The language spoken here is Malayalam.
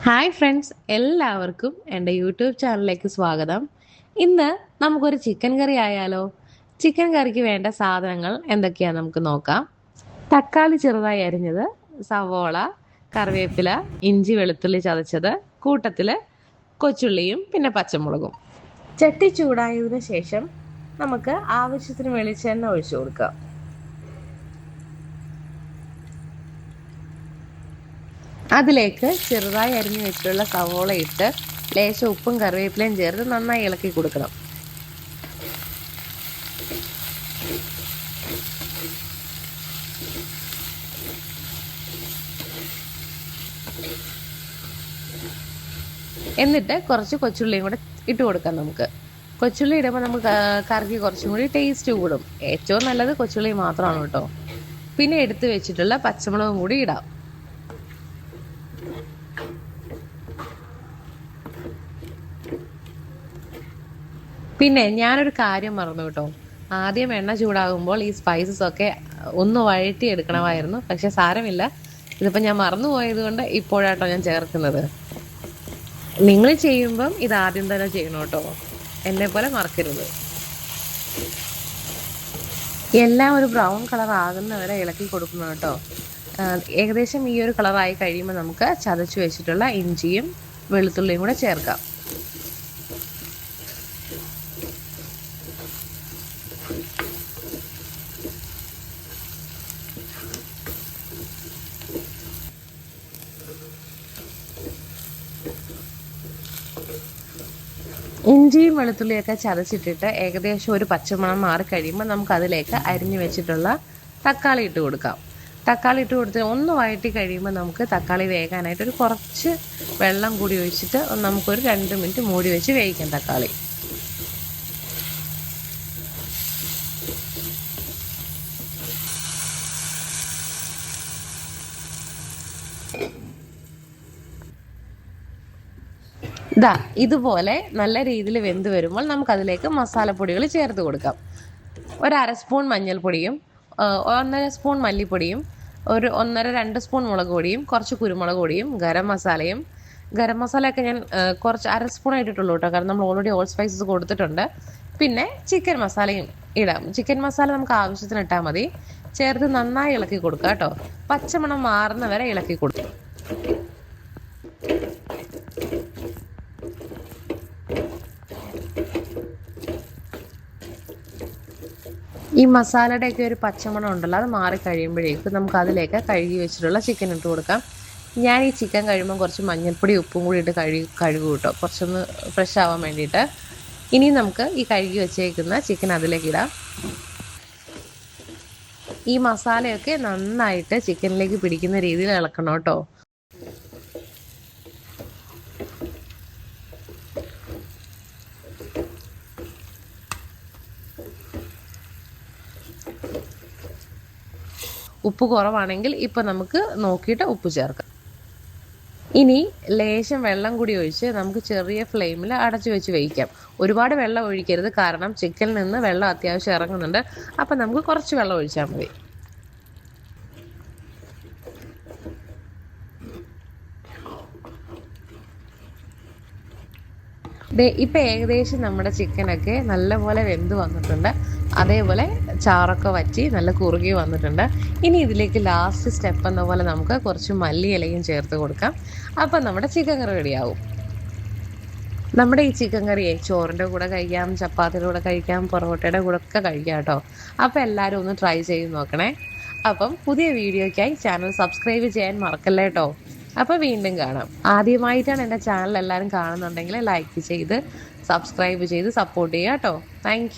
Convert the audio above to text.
ഹായ് ഫ്രണ്ട്സ്, എല്ലാവർക്കും എൻ്റെ യൂട്യൂബ് ചാനലിലേക്ക് സ്വാഗതം. ഇന്ന് നമുക്കൊരു ചിക്കൻ കറി ആയാലോ? ചിക്കൻ കറിക്ക് വേണ്ട സാധനങ്ങൾ എന്തൊക്കെയാണെന്ന് നമുക്ക് നോക്കാം. തക്കാളി ചെറുതായി അരിഞ്ഞത്, സവോള, കറിവേപ്പില, ഇഞ്ചി വെളുത്തുള്ളി ചതച്ചത്, കൂട്ടത്തിൽ കൊച്ചുള്ളിയും പിന്നെ പച്ചമുളകും. ചട്ടി ചൂടായതിനു ശേഷം നമുക്ക് ആവശ്യത്തിന് വെളിച്ചെണ്ണ ഒഴിച്ചു കൊടുക്കാം. അതിലേക്ക് ചെറുതായി അരിഞ്ഞു വെച്ചിട്ടുള്ള സവോള ഇട്ട് ലേശം ഉപ്പും കറിവേപ്പിലയും ചേർത്ത് നന്നായി ഇളക്കി കൊടുക്കണം. എന്നിട്ട് കുറച്ച് കൊച്ചുള്ളിയും കൂടെ ഇട്ട് കൊടുക്കാം. നമുക്ക് കൊച്ചുള്ളി ഇടുമ്പോൾ നമുക്ക് കറിക്ക് കുറച്ചും കൂടി ടേസ്റ്റ് കൂടും. ഏറ്റവും നല്ലത് കൊച്ചുള്ളി മാത്രമാണ് കേട്ടോ. പിന്നെ എടുത്ത് വെച്ചിട്ടുള്ള പച്ചമുളകും കൂടി ഇടാം. പിന്നെ ഞാനൊരു കാര്യം മറന്നു കേട്ടോ. ആദ്യം എണ്ണ ചൂടാകുമ്പോൾ ഈ സ്പൈസസ് ഒക്കെ ഒന്ന് വഴറ്റി എടുക്കണമായിരുന്നു. പക്ഷെ സാരമില്ല, ഇതിപ്പോൾ ഞാൻ മറന്നു പോയത് കൊണ്ട് ഇപ്പോഴാട്ടോ ഞാൻ ചേർക്കുന്നത്. നിങ്ങൾ ചെയ്യുമ്പം ഇത് ആദ്യം തന്നെ ചെയ്യണം കേട്ടോ, എന്നെ പോലെ മറക്കരുത്. എല്ലാം ഒരു ബ്രൗൺ കളർ ആകുന്നവരെ ഇളക്കി കൊടുക്കണം കേട്ടോ. ഏകദേശം ഈ ഒരു കളറായി കഴിയുമ്പോൾ നമുക്ക് ചതച്ച് വെച്ചിട്ടുള്ള ഇഞ്ചിയും വെളുത്തുള്ളിയും കൂടെ ചേർക്കാം. ഇഞ്ചിയും വെളുത്തുള്ളിയൊക്കെ ചതച്ചിട്ടിട്ട് ഏകദേശം ഒരു പച്ചമണം മാറി കഴിയുമ്പോൾ നമുക്ക് അതിലേക്ക് അരിഞ്ഞു വെച്ചിട്ടുള്ള തക്കാളി ഇട്ട് കൊടുക്കാം. തക്കാളി ഇട്ട് കൊടുത്ത് ഒന്ന് വഴറ്റി കഴിയുമ്പോൾ നമുക്ക് തക്കാളി വേകാനായിട്ട് ഒരു കുറച്ച് വെള്ളം കൂടി ഒഴിച്ചിട്ട് നമുക്കൊരു 2 മിനിറ്റ് മൂടി വെച്ച് വേവിക്കാം തക്കാളി. ഇതുപോലെ നല്ല രീതിയിൽ വെന്ത് വരുമ്പോൾ നമുക്കതിലേക്ക് മസാലപ്പൊടികൾ ചേർത്ത് കൊടുക്കാം. ഒരു 1/2 സ്പൂൺ മഞ്ഞൾപ്പൊടിയും 1.5 സ്പൂൺ മല്ലിപ്പൊടിയും, ഒരു 1.5-2 സ്പൂൺ മുളക് പൊടിയും, കുറച്ച് കുരുമുളക് പൊടിയും, ഗരം മസാലയൊക്കെ ഞാൻ കുറച്ച് 1/2 സ്പൂൺ ഇട്ടിട്ടുള്ളൂ കേട്ടോ, കാരണം നമ്മൾ ഓൾറെഡി ഓൾ സ്പൈസസ് കൊടുത്തിട്ടുണ്ട്. പിന്നെ ചിക്കൻ മസാലയും ഇടാം. ചിക്കൻ മസാല നമുക്ക് ആവശ്യത്തിന് ഇട്ടാൽ മതി. ചേർത്ത് നന്നായി ഇളക്കി കൊടുക്കുക കേട്ടോ. പച്ചമണം മാറുന്നവരെ ഇളക്കി കൊടുക്കും. ഈ മസാലയുടെയൊക്കെ ഒരു പച്ചമണം ഉണ്ടല്ലോ, അത് മാറി കഴിയുമ്പോഴേക്കും നമുക്ക് അതിലേക്ക് കഴുകി വെച്ചിട്ടുള്ള ചിക്കൻ ഇട്ട് കൊടുക്കാം. ഞാൻ ഈ ചിക്കൻ കഴിയുമ്പോൾ കുറച്ച് മഞ്ഞൾപ്പൊടി ഉപ്പും കൂടി ഇട്ട് കഴുകും കേട്ടോ, കുറച്ചൊന്ന് ഫ്രഷ് ആവാൻ വേണ്ടിയിട്ട്. ഇനി നമുക്ക് ഈ കഴുകി വെച്ചേക്കുന്ന ചിക്കൻ അതിലേക്ക് ഇടാം. ഈ മസാലയൊക്കെ നന്നായിട്ട് ചിക്കനിലേക്ക് പിടിക്കുന്ന രീതിയിൽ ഇളക്കണം കേട്ടോ. ഉപ്പ് കുറവാണെങ്കിൽ ഇപ്പം നമുക്ക് നോക്കിയിട്ട് ഉപ്പ് ചേർക്കാം. ഇനി ലേശം വെള്ളം കൂടി ഒഴിച്ച് നമുക്ക് ചെറിയ ഫ്ലെയിമിൽ അടച്ചു വെച്ച് വേവിക്കാം. ഒരുപാട് വെള്ളം ഒഴിക്കരുത്, കാരണം ചിക്കനിൽ നിന്ന് വെള്ളം അത്യാവശ്യം ഇറങ്ങുന്നുണ്ട്. അപ്പം നമുക്ക് കുറച്ച് വെള്ളം ഒഴിച്ചാൽ മതി. ഇപ്പം ഏകദേശം നമ്മുടെ ചിക്കനൊക്കെ നല്ലപോലെ വെന്ത് വന്നിട്ടുണ്ട്. അതേപോലെ ചാറൊക്കെ വറ്റി നല്ല കുറുകി വന്നിട്ടുണ്ട്. ഇനി ഇതിലേക്ക് ലാസ്റ്റ് സ്റ്റെപ്പ് എന്ന പോലെ നമുക്ക് കുറച്ച് മല്ലിയിലയും ചേർത്ത് കൊടുക്കാം. അപ്പം നമ്മുടെ ചിക്കൻ കറി റെഡിയാവും. നമ്മുടെ ഈ ചിക്കൻ കറിയെ ചോറിൻ്റെ കൂടെ കഴിക്കാം, ചപ്പാത്തിയുടെ കൂടെ കഴിക്കാം, പൊറോട്ടയുടെ കൂടെ ഒക്കെ കഴിക്കാം കേട്ടോ. അപ്പം എല്ലാവരും ഒന്ന് ട്രൈ ചെയ്ത് നോക്കണേ. അപ്പം പുതിയ വീഡിയോയ്ക്കായി ചാനൽ സബ്സ്ക്രൈബ് ചെയ്യാൻ മറക്കല്ലേ കേട്ടോ. അപ്പോൾ വീണ്ടും കാണാം. ആദ്യമായിട്ടാണ് എൻ്റെ ചാനൽ എല്ലാവരും കാണുന്നുണ്ടെങ്കിൽ ലൈക്ക് ചെയ്ത് സബ്സ്ക്രൈബ് ചെയ്ത് സപ്പോർട്ട് ചെയ്യുക കേട്ടോ. താങ്ക്